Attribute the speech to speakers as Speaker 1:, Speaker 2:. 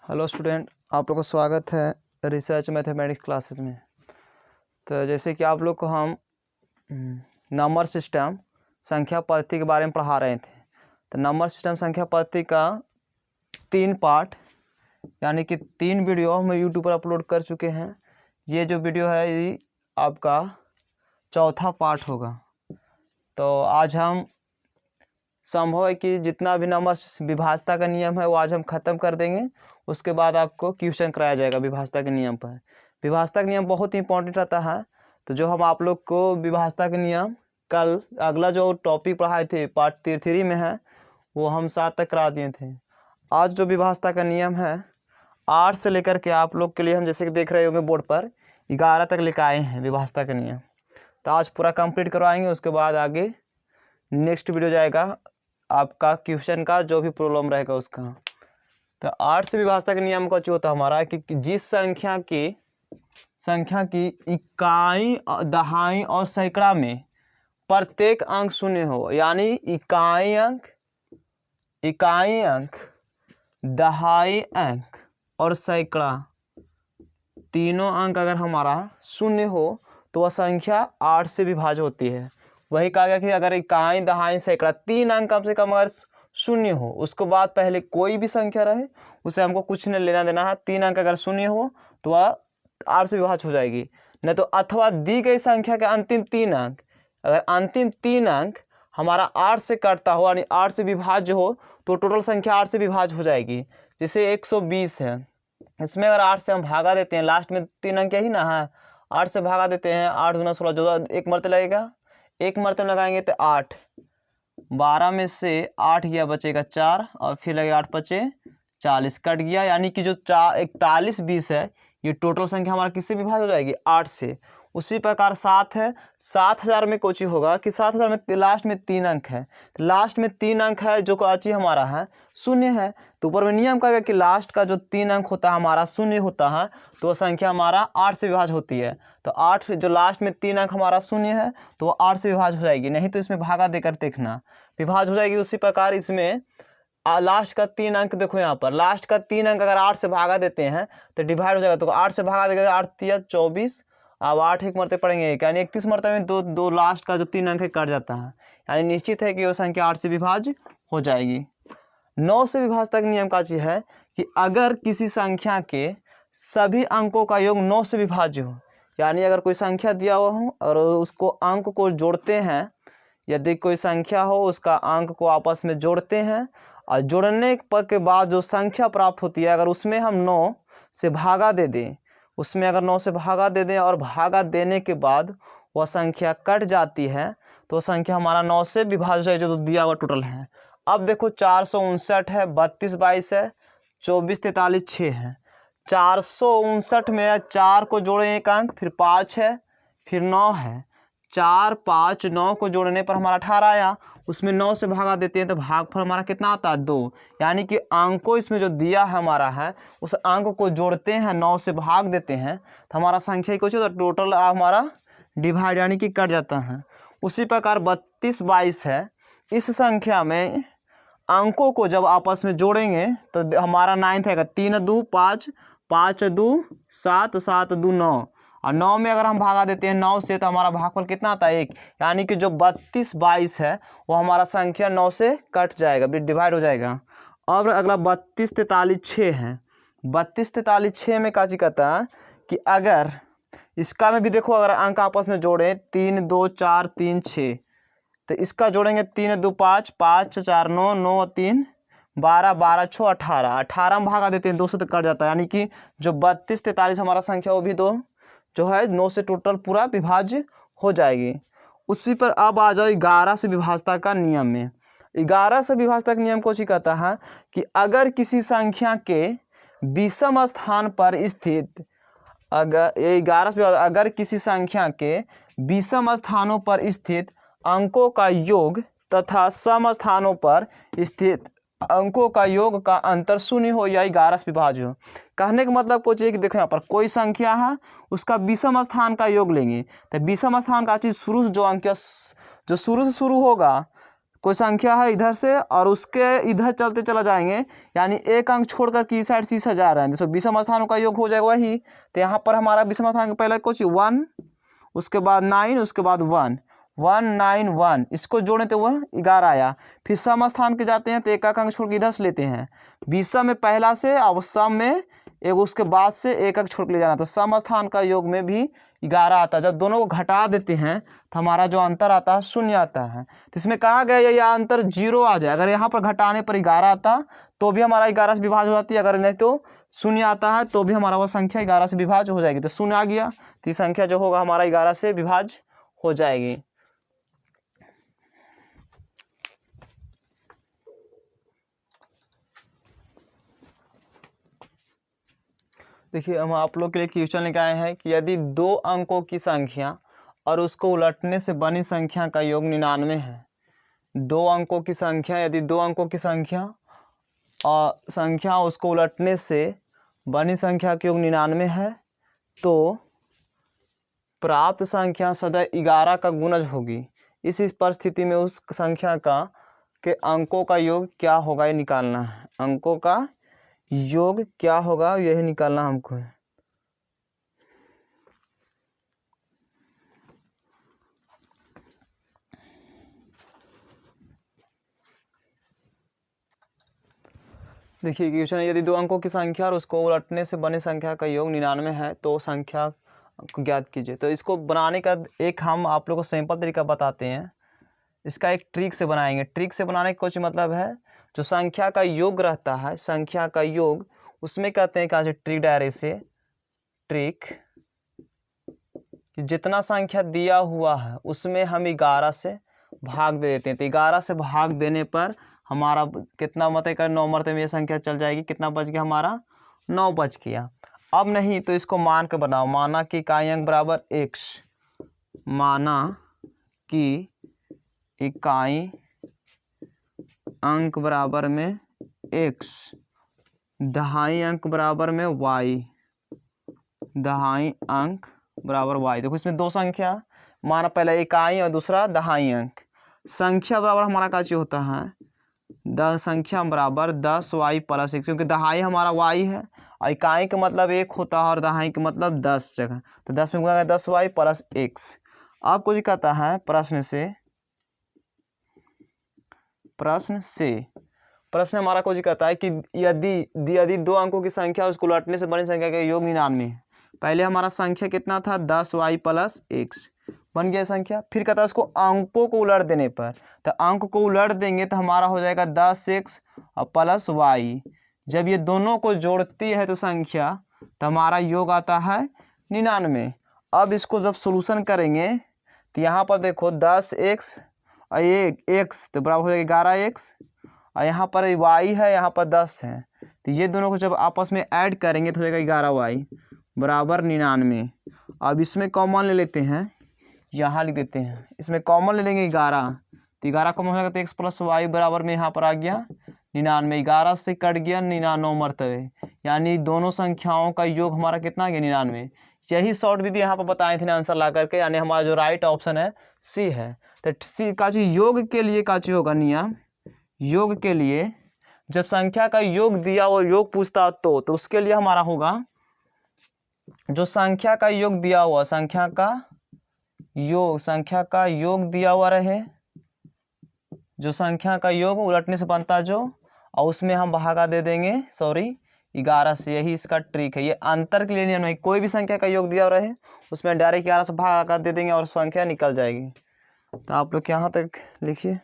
Speaker 1: Hello student, आप लोग का स्वागत है रिसर्च मैथमेटिक्स क्लासेस में। तो जैसे कि आप लोग को हम नंबर सिस्टम संख्या पद्धति के बारे में पढ़ा रहे थे। तो नंबर सिस्टम संख्या पद्धति का 3 पार्ट यानी कि 3 वीडियो हम यूट्यूब पर अपलोड कर चुके हैं। ये जो वीडियो है ये आपका चौथा पार्ट होगा। तो आज हम संभव है कि जितना भी नंबर विभाज्यता का नियम है वो आज हम ख़त्म कर देंगे। उसके बाद आपको क्वेश्चन कराया जाएगा विभाज्यता के नियम पर। विभाज्यता का नियम बहुत ही इंपॉर्टेंट रहता है। तो जो हम आप लोग को विभाज्यता के नियम कल अगला जो टॉपिक पढ़ाए थे पार्ट 3 में है वो हम 7 तक करा दिए थे। आज जो विभाज्यता का नियम है 8 से लेकर के आप लोग के लिए हम जैसे कि देख रहे होंगे बोर्ड पर 11 तक लेकर आए हैं विभाज्यता का नियम। तो आज पूरा कंप्लीट करवाएंगे। उसके बाद आगे नेक्स्ट वीडियो जाएगा आपका क्वेश्चन का जो भी प्रॉब्लम रहेगा उसका। तो 8 से विभाज्यता के नियम का जो होता है हमारा कि जिस संख्या की इकाई दहाई और सैकड़ा में प्रत्येक अंक शून्य हो, यानी इकाई अंक दहाई अंक और सैकड़ा तीनों अंक अगर हमारा शून्य हो तो वह संख्या 8 से विभाज्य होती है। वही कहा गया कि अगर इकाई दहाई सैकड़ा 3 अंक कम से कम अगर शून्य हो, उसके बाद पहले कोई भी संख्या रहे उसे हमको कुछ नहीं लेना देना है। 3 अंक अगर शून्य हो तो वह 8 से विभाज्य हो जाएगी। नहीं तो अथवा दी गई संख्या के अंतिम 3 अंक, अगर अंतिम 3 अंक हमारा 8 से कटता हो यानी 8 से विभाज्य हो तो टोटल संख्या 8 से विभाज्य हो जाएगी। जैसे 120 है, इसमें अगर 8 से हम भागा देते हैं, लास्ट में 3 अंक यही ना है, 8 से भागा देते हैं, 8 दूना 16, जो एक मरते लगेगा, एक मरतब लगाएंगे तो 8, 12 में से 8 गया बचेगा 4 और फिर लगेगा 8 पचे 40 कट गया। यानी कि जो 41 20 है ये टोटल संख्या हमारा किससे विभाज्य हो जाएगी? 8 से। उसी प्रकार 7 है, 7000 में कोची होगा कि 7000 में लास्ट में 3 अंक है, लास्ट में 3 अंक है जो कोची हमारा है शून्य है। तो ऊपर में नियम कहेगा कि लास्ट का जो 3 अंक होता है हमारा शून्य होता है तो वह संख्या हमारा 8 से विभाज्य होती है। तो 8 जो लास्ट में 3 अंक हमारा शून्य है तो वो 8 से विभाज्य हो जाएगी। नहीं तो इसमें भागा देकर देखना विभाज्य हो जाएगी। उसी प्रकार इसमें लास्ट का 3 अंक देखो, यहाँ पर लास्ट का 3 अंक अगर 8 से भागा देते हैं तो डिवाइड हो जाएगा। तो 8 से भागा देगा 8 3 24, अब 8 एक मरते पड़ेंगे यानी 31 मरते में दो लास्ट का जो 3 अंक है कट जाता है, यानी निश्चित है कि वो संख्या 8 से विभाज्य हो जाएगी। 9 से विभाज्यता का नियम का चीज है कि अगर किसी संख्या के सभी अंकों का योग 9 से विभाज्य हो, यानी अगर कोई संख्या दिया हुआ हो और उसको अंक को जोड़ते हैं, यदि कोई संख्या हो उसका अंक को आपस में जोड़ते हैं और जोड़ने के बाद जो संख्या प्राप्त होती है अगर उसमें हम 9 से भागा दे दें, उसमें अगर 9 से भागा दे दें और भागा देने के बाद वह संख्या कट जाती है तो संख्या हमारा 9 से विभाज्य है जो दिया हुआ टोटल है। अब देखो 459 है, 32 22 है, 24 43 6 है। 459 में 4 को जोड़े एक अंक, फिर 5 है, फिर 9 है, 4 5 9 को जोड़ने पर हमारा 18 आया, उसमें 9 से भागा देते हैं तो भागफल हमारा कितना आता है? 2। यानी कि अंक को इसमें जो दिया है हमारा है उस अंक को जोड़ते हैं, 9 से भाग देते हैं तो हमारा संख्या कुछ तो टोटल हमारा डिवाइड यानी कि कट जाता है। उसी प्रकार 32 22 है, इस संख्या में अंकों को जब आपस में जोड़ेंगे तो हमारा 9 आएगा, 3 2 5 5 2 7 7 2 9 और 9 में अगर हम भागा देते हैं 9 से तो हमारा भागफल कितना आता है? 1। यानी कि जो 32 22 है वो हमारा संख्या 9 से कट जाएगा, डिवाइड हो जाएगा। अब अगला 32 43 6 है। 32 43 6 में का चीज कहता है कि अगर इसका में भी देखो अगर अंक आपस में जोड़े 3 2 4 3 6 तो इसका जोड़ेंगे 3 2 5 5 4 9 9 3 12 12 6 18, 18 में भागा देते हैं 2 से तो कट जाता है। यानी कि जो 32 43 हमारा संख्या वो भी 2 जो है 9 से टोटल पूरा विभाज्य हो जाएगी। उसी पर अब आ जाओ 11 से विभाज्यता का नियम में। 11 से विभाज्यता का नियम कुछ कहता है कि अगर किसी संख्या के विषम स्थान पर स्थित अगर किसी संख्या के विषम स्थानों पर स्थित अंकों का योग तथा सम स्थानों पर स्थित अंकों का योग का अंतर शून्य हो या 11 से विभाज्य हो। कहने का मतलब कुछ है कि देखो यहाँ पर कोई संख्या है उसका विषम स्थान का योग लेंगे तो विषम स्थान का चीज शुरू जो अंक जो शुरू से शुरू होगा, कोई संख्या है इधर से और उसके इधर चलते चला जाएंगे, यानी एक अंक छोड़कर की साइड शीशा जा रहा है, जैसे विषम स्थानों का योग हो जाएगा वही। तो यहाँ पर हमारा विषम स्थान का पहला कुछ 1, उसके बाद 9, उसके बाद 1, 191, इसको जोड़े तो वह 11 आया। फिर सम स्थान के जाते हैं तो एक अंक छोड़ के इधर से लेते हैं, विषम में पहला से और सम में एक उसके बाद से एक अंक छोड़ के ले जाना। तो सम स्थान का योग में भी 11 आता है। जब दोनों को घटा देते हैं तो हमारा जो अंतर आता है 0 आता है। तो इसमें कहा गया यह अंतर 0 आ जाए। अगर यहाँ पर घटाने पर 11 आता तो भी हमारा 11 से विभाज्य हो जाती है, अगर नहीं तो 0 आता है तो भी हमारा वह संख्या 11 से विभाज्य हो जाएगी। तो 0 आ गया तो ये संख्या जो होगा हमारा 11 से विभाज्य हो जाएगी। देखिए हम आप लोग के लिए क्वेश्चन लेकर आए हैं कि यदि 2 अंकों की संख्या और उसको उलटने से बनी संख्या का योग 99 है। 2 अंकों की संख्या, यदि 2 अंकों की संख्या और उसको उलटने से बनी संख्या का योग 99 है तो प्राप्त संख्या सदैव 11 का गुणज होगी। इस परिस्थिति में उस संख्या के अंकों का योग क्या होगा ये निकालना है। अंकों का योग क्या होगा यही निकालना हमको है। देखिए क्वेश्चन, यदि 2 अंकों की संख्या और उसको उलटने से बनी संख्या का योग 99 है तो संख्या को ज्ञात कीजिए। तो इसको बनाने का एक हम आप लोगों को सिंपल तरीका बताते हैं। इसका एक ट्रिक से बनाएंगे। ट्रिक से बनाने का कुछ मतलब है, जो संख्या का योग रहता है, संख्या का योग, उसमें कहते हैं कहाँ से ट्रिक डायरे से ट्रिक कि जितना संख्या दिया हुआ है उसमें हम 11 से भाग दे देते हैं। तो 11 से भाग देने पर हमारा कितना मतलब का 9 मरते में ये संख्या चल जाएगी। कितना बच गया हमारा 9 बच गया। अब नहीं तो इसको मान के बनाओ। माना कि इकाई अंक बराबर x, माना कि इकाई अंक बराबर में x, दहाई अंक बराबर में y, दहाई अंक बराबर y। देखो इसमें 2 संख्या, माना पहला इकाई और दूसरा दहाई अंक। संख्या बराबर हमारा का चीज होता है संख्या बराबर 10y प्लस 1, क्योंकि दहाई हमारा y है और इकाई का मतलब 1 होता है और दहाई का मतलब 10 जगह। तो 10 में गुणा 10y प्लस x। आपको जी कहता है प्रश्न हमारा को जी कहता है कि यदि 2 अंकों की संख्या उसको उलटने से बनी संख्या का योग 99 है। पहले हमारा संख्या कितना था 10y प्लस x बन गया संख्या। फिर कहता है उसको अंकों को उलट देने पर, तो अंक को उलट देंगे तो हमारा हो जाएगा 10x और प्लस y। जब ये दोनों को जोड़ती है तो संख्या, तो हमारा योग आता है 99। अब इसको जब सोल्यूशन करेंगे तो यहाँ पर देखो 10x और x तो बराबर हो जाएगा 11x, और यहाँ पर y है, यहाँ पर 10 है। तो ये दोनों को जब आपस में ऐड करेंगे तो हो जाएगा 11y बराबर 99। अब इसमें कॉमन ले लेते हैं, यहाँ लिख देते हैं। इसमें कॉमन ले लेंगे 11, तो 11 कॉमन हो जाएगा तो x प्लस वाई बराबर में यहाँ पर आ गया 99। 11 से कट गया 99 मरतबे, यानी दोनों संख्याओं का योग हमारा कितना आ गया 99। यही शॉर्ट विधि यहाँ पर बताए थे आंसर ला करके, यानी हमारा जो राइट ऑप्शन है सी है। तो सी का योग के लिए का होगा नियम, योग के लिए जब संख्या का योग दिया और योग पूछता तो उसके लिए हमारा होगा जो संख्या का योग दिया हुआ, संख्या का योग दिया हुआ रहे, जो संख्या का योग उलटने से बनता जो, और उसमें हम भागा दे देंगे 11 से। यही इसका ट्रिक है। ये अंतर के लिए नियम नहीं, कोई भी संख्या का योग दिया रहे उसमें डायरेक्ट 11 से भागा दे देंगे और संख्या निकल जाएगी। तो आप लोग यहाँ तक लिखिए।